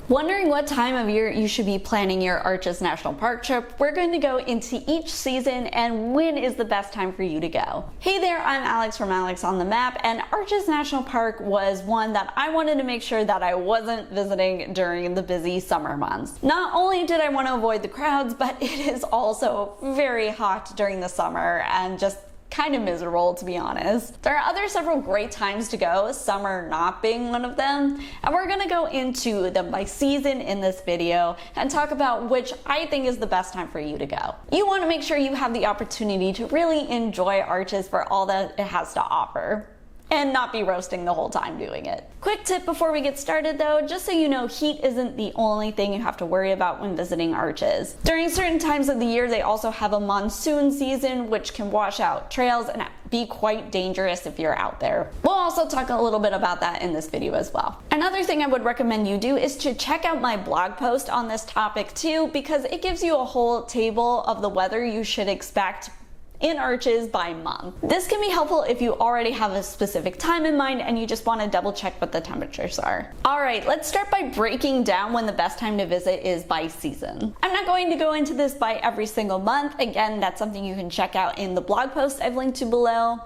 Wondering what time of year you should be planning your ARCHES National Park trip? We're going to go into each season and when is the best time for you to go. Hey there, I'm Alex from Alex on the Map, and ARCHES National Park was one that I wanted to make sure that I wasn't visiting during the busy summer months. Not only did I want to avoid the crowds, but it is also very hot during the summer and just kind of miserable, to be honest. There are several great times to go, summer not being one of them, and we're gonna go into them by season in this video and talk about which I think is the best time for you to go. You want to make sure you have the opportunity to really enjoy ARCHES for all that it has to offer, and not be roasting the whole time doing it. Quick tip before we get started though, just so you know, heat isn't the only thing you have to worry about when visiting ARCHES. During certain times of the year, they also have a monsoon season, which can wash out trails and be quite dangerous if you're out there. We'll also talk a little bit about that in this video as well. Another thing I would recommend you do is to check out my blog post on this topic too, because it gives you a whole table of the weather you should expect in ARCHES by month. This can be helpful if you already have a specific time in mind and you just want to double check what the temperatures are. Alright, let's start by breaking down when the best time to visit is by season. I'm not going to go into this by every single month. Again, that's something you can check out in the blog post I've linked to below.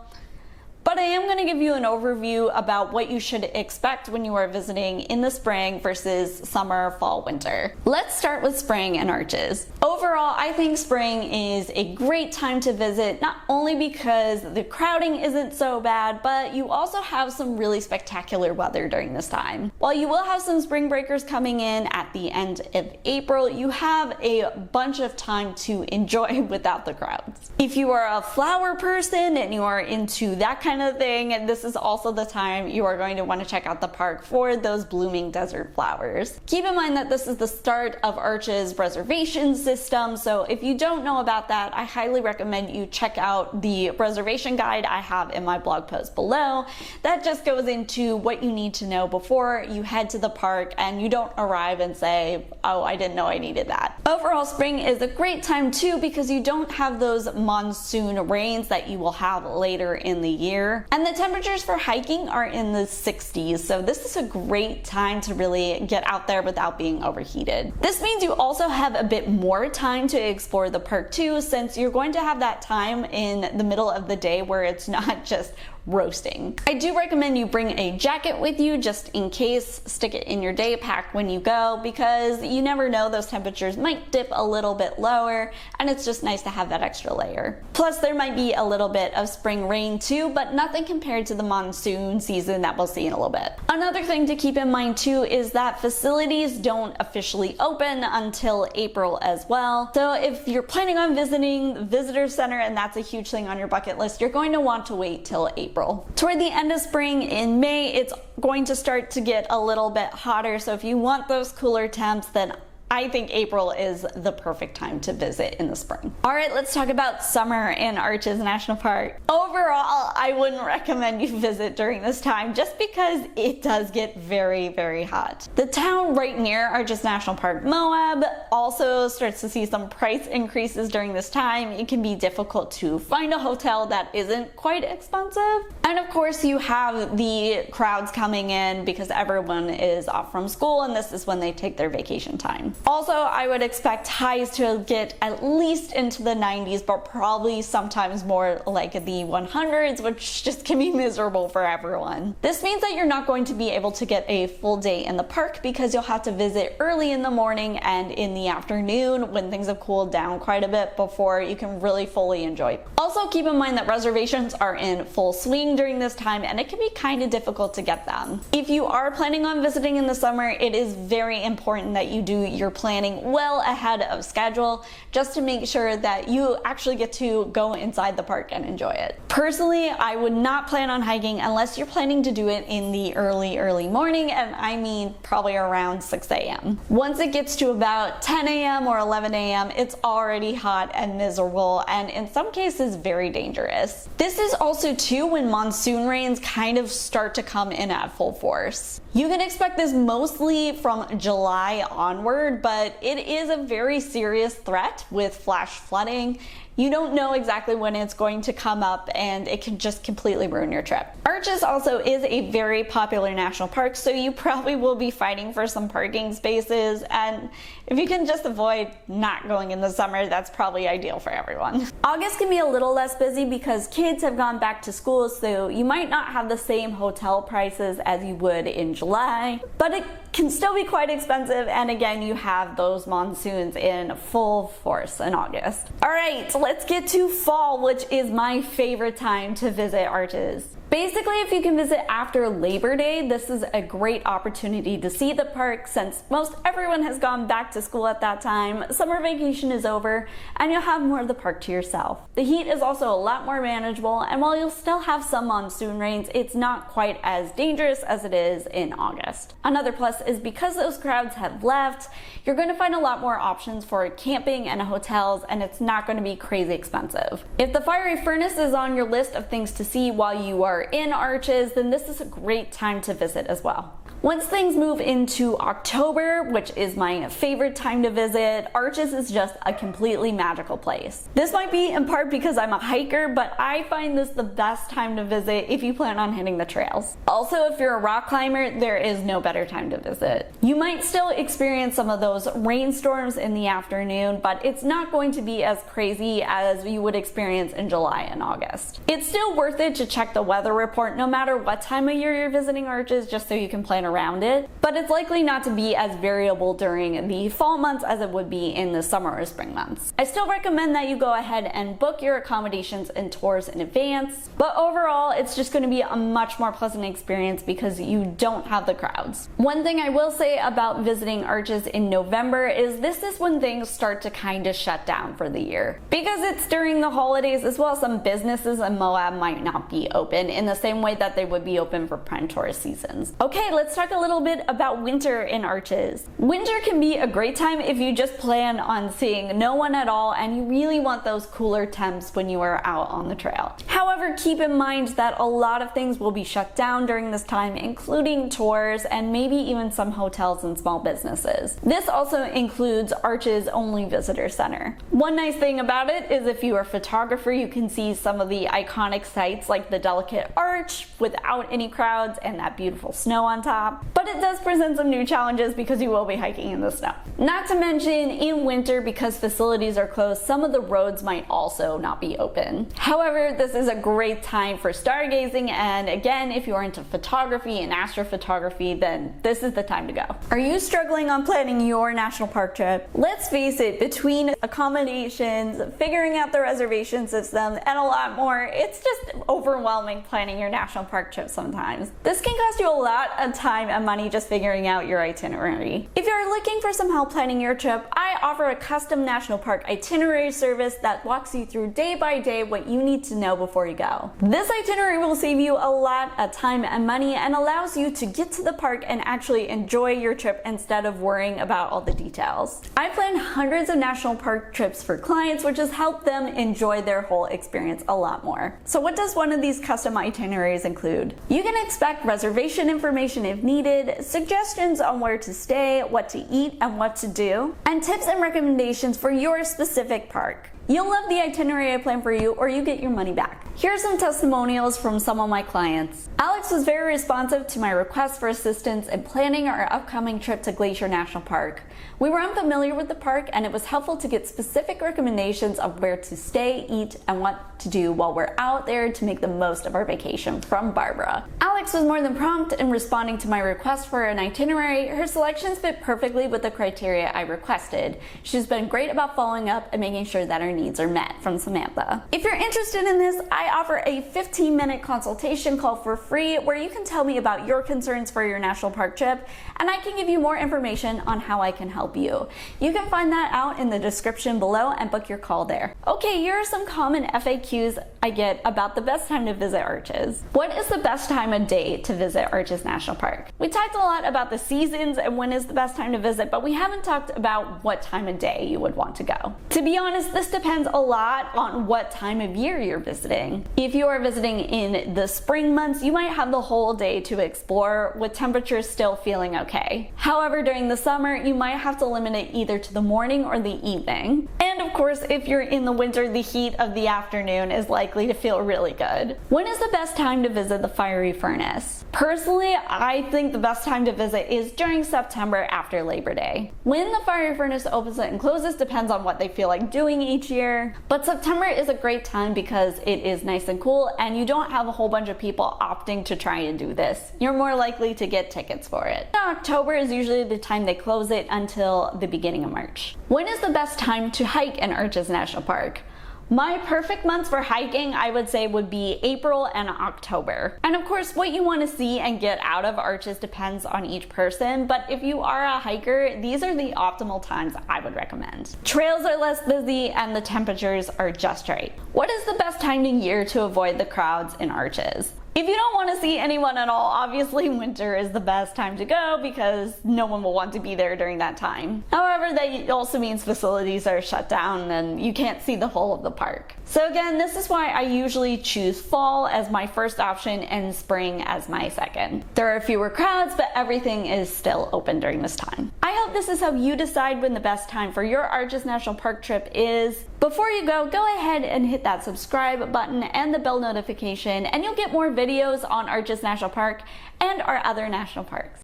But I am going to give you an overview about what you should expect when you are visiting in the spring versus summer, fall, winter. Let's start with spring and ARCHES. Overall, I think spring is a great time to visit, not only because the crowding isn't so bad, but you also have some really spectacular weather during this time. While you will have some spring breakers coming in at the end of April, you have a bunch of time to enjoy without the crowds. If you are a flower person and you are into that kind of thing, and this is also the time you are going to want to check out the park for those blooming desert flowers. Keep in mind that this is the start of ARCHES reservation system, so if you don't know about that, I highly recommend you check out the reservation guide I have in my blog post below. That just goes into what you need to know before you head to the park and you don't arrive and say, oh, I didn't know I needed that. Overall, spring is a great time too because you don't have those monsoon rains that you will have later in the year. And the temperatures for hiking are in the 60s, so this is a great time to really get out there without being overheated. This means you also have a bit more time to explore the park too, since you're going to have that time in the middle of the day where it's not just roasting. I do recommend you bring a jacket with you just in case. Stick it in your day pack when you go because you never know, those temperatures might dip a little bit lower and it's just nice to have that extra layer. Plus there might be a little bit of spring rain too, but nothing compared to the monsoon season that we'll see in a little bit. Another thing to keep in mind too is that facilities don't officially open until April as well. So if you're planning on visiting the visitor center and that's a huge thing on your bucket list, you're going to want to wait till April. Toward the end of spring, in May, it's going to start to get a little bit hotter, so if you want those cooler temps, then I think April is the perfect time to visit in the spring. Alright, let's talk about summer in ARCHES National Park. Overall, I wouldn't recommend you visit during this time just because it does get very, very hot. The town right near ARCHES National Park, Moab, also starts to see some price increases during this time. It can be difficult to find a hotel that isn't quite expensive. And of course, you have the crowds coming in because everyone is off from school and this is when they take their vacation time. Also, I would expect highs to get at least into the 90s, but probably sometimes more like the 100s, which just can be miserable for everyone. This means that you're not going to be able to get a full day in the park because you'll have to visit early in the morning and in the afternoon when things have cooled down quite a bit before you can really fully enjoy. Also, keep in mind that reservations are in full swing during this time and it can be kind of difficult to get them. If you are planning on visiting in the summer, it is very important that you do your planning well ahead of schedule just to make sure that you actually get to go inside the park and enjoy it. Personally, I would not plan on hiking unless you're planning to do it in the early morning, and I mean probably around 6 a.m. Once it gets to about 10 a.m. or 11 a.m., it's already hot and miserable and in some cases very dangerous. This is also too when monsoon rains kind of start to come in at full force. You can expect this mostly from July onward, but it is a very serious threat with flash flooding. You don't know exactly when it's going to come up, and it can just completely ruin your trip. ARCHES also is a very popular national park, so you probably will be fighting for some parking spaces, and if you can just avoid not going in the summer, that's probably ideal for everyone. August can be a little less busy because kids have gone back to school, so you might not have the same hotel prices as you would in July, but it can still be quite expensive, and again, you have those monsoons in full force in August. Alright, let's get to fall, which is my favorite time to visit ARCHES. Basically, if you can visit after Labor Day, this is a great opportunity to see the park since most everyone has gone back to school at that time, summer vacation is over, and you'll have more of the park to yourself. The heat is also a lot more manageable, and while you'll still have some monsoon rains, it's not quite as dangerous as it is in August. Another plus is because those crowds have left, you're going to find a lot more options for camping and hotels, and it's not going to be crazy expensive. If the fiery furnace is on your list of things to see while you are in ARCHES, then this is a great time to visit as well. Once things move into October, which is my favorite time to visit, ARCHES is just a completely magical place. This might be in part because I'm a hiker, but I find this the best time to visit if you plan on hitting the trails. Also, if you're a rock climber, there is no better time to visit. You might still experience some of those rainstorms in the afternoon, but it's not going to be as crazy as you would experience in July and August. It's still worth it to check the weather report no matter what time of year you're visiting ARCHES, just so you can plan around it, but it's likely not to be as variable during the fall months as it would be in the summer or spring months. I still recommend that you go ahead and book your accommodations and tours in advance, but overall it's just going to be a much more pleasant experience because you don't have the crowds. One thing I will say about visiting ARCHES in November is this is when things start to kind of shut down for the year. Because it's during the holidays as well, some businesses in Moab might not be open in the same way that they would be open for prime tourist seasons. Okay, let's talk a little bit about winter in ARCHES. Winter can be a great time if you just plan on seeing no one at all and you really want those cooler temps when you are out on the trail. However, keep in mind that a lot of things will be shut down during this time, including tours and maybe even some hotels and small businesses. This also includes ARCHES only visitor center. One nice thing about it is if you are a photographer, you can see some of the iconic sites like the delicate arch without any crowds and that beautiful snow on top. But it does present some new challenges because you will be hiking in the snow. Not to mention, in winter, because facilities are closed, some of the roads might also not be open. However, this is a great time for stargazing, and again, if you are into photography and astrophotography, then this is the time to go. Are you struggling on planning your national park trip? Let's face it, between accommodations, figuring out the reservation system, and a lot more, it's just overwhelming planning your national park trip sometimes. This can cost you a lot of time and money just figuring out your itinerary. If you're looking for some help planning your trip, I offer a custom national park itinerary service that walks you through day by day what you need to know before you go. This itinerary will save you a lot of time and money and allows you to get to the park and actually enjoy your trip instead of worrying about all the details. I plan hundreds of national park trips for clients, which has helped them enjoy their whole experience a lot more. So what does one of these custom itineraries include? You can expect reservation information if needed, suggestions on where to stay, what to eat, and what to do, and tips and recommendations for your specific park. You'll love the itinerary I plan for you, or you get your money back. Here are some testimonials from some of my clients. Alex was very responsive to my request for assistance in planning our upcoming trip to Glacier National Park. We were unfamiliar with the park, and it was helpful to get specific recommendations of where to stay, eat, and what to do while we're out there to make the most of our vacation from Barbara. Alex was more than prompt in responding to my request for an itinerary. Her selections fit perfectly with the criteria I requested. She's been great about following up and making sure that our needs are met. From Samantha. If you're interested in this, I offer a 15-minute consultation call for free where you can tell me about your concerns for your national park trip, and I can give you more information on how I can help you. You can find that out in the description below and book your call there. Okay, here are some common FAQs I get about the best time to visit ARCHES. What is the best time of day to visit ARCHES National Park? We talked a lot about the seasons and when is the best time to visit, but we haven't talked about what time of day you would want to go. To be honest, this depends a lot on what time of year you're visiting. If you are visiting in the spring months, you might have the whole day to explore with temperatures still feeling okay. However, during the summer, you might have to limit it either to the morning or the evening. And of course, if you're in the winter, the heat of the afternoon is likely to feel really good. When is the best time to visit the fiery furnace? Personally, I think the best time to visit is during September after Labor Day. When the fiery furnace opens and closes depends on what they feel like doing each year, but September is a great time because it is nice and cool and you don't have a whole bunch of people opting to try and do this. You're more likely to get tickets for it. October is usually the time they close it until the beginning of March. When is the best time to hike in ARCHES National Park? My perfect months for hiking, I would say, would be April and October. And of course, what you want to see and get out of ARCHES depends on each person, but if you are a hiker, these are the optimal times I would recommend. Trails are less busy and the temperatures are just right. What is the best time of year to avoid the crowds in ARCHES? If you don't want to see anyone at all, obviously winter is the best time to go because no one will want to be there during that time. However, that also means facilities are shut down and you can't see the whole of the park. So again, this is why I usually choose fall as my first option and spring as my second. There are fewer crowds, but everything is still open during this time. I hope this has helped you decide when the best time for your ARCHES National Park trip is. Before you go ahead and hit that subscribe button and the bell notification, and you'll get more videos on ARCHES National Park and our other national parks.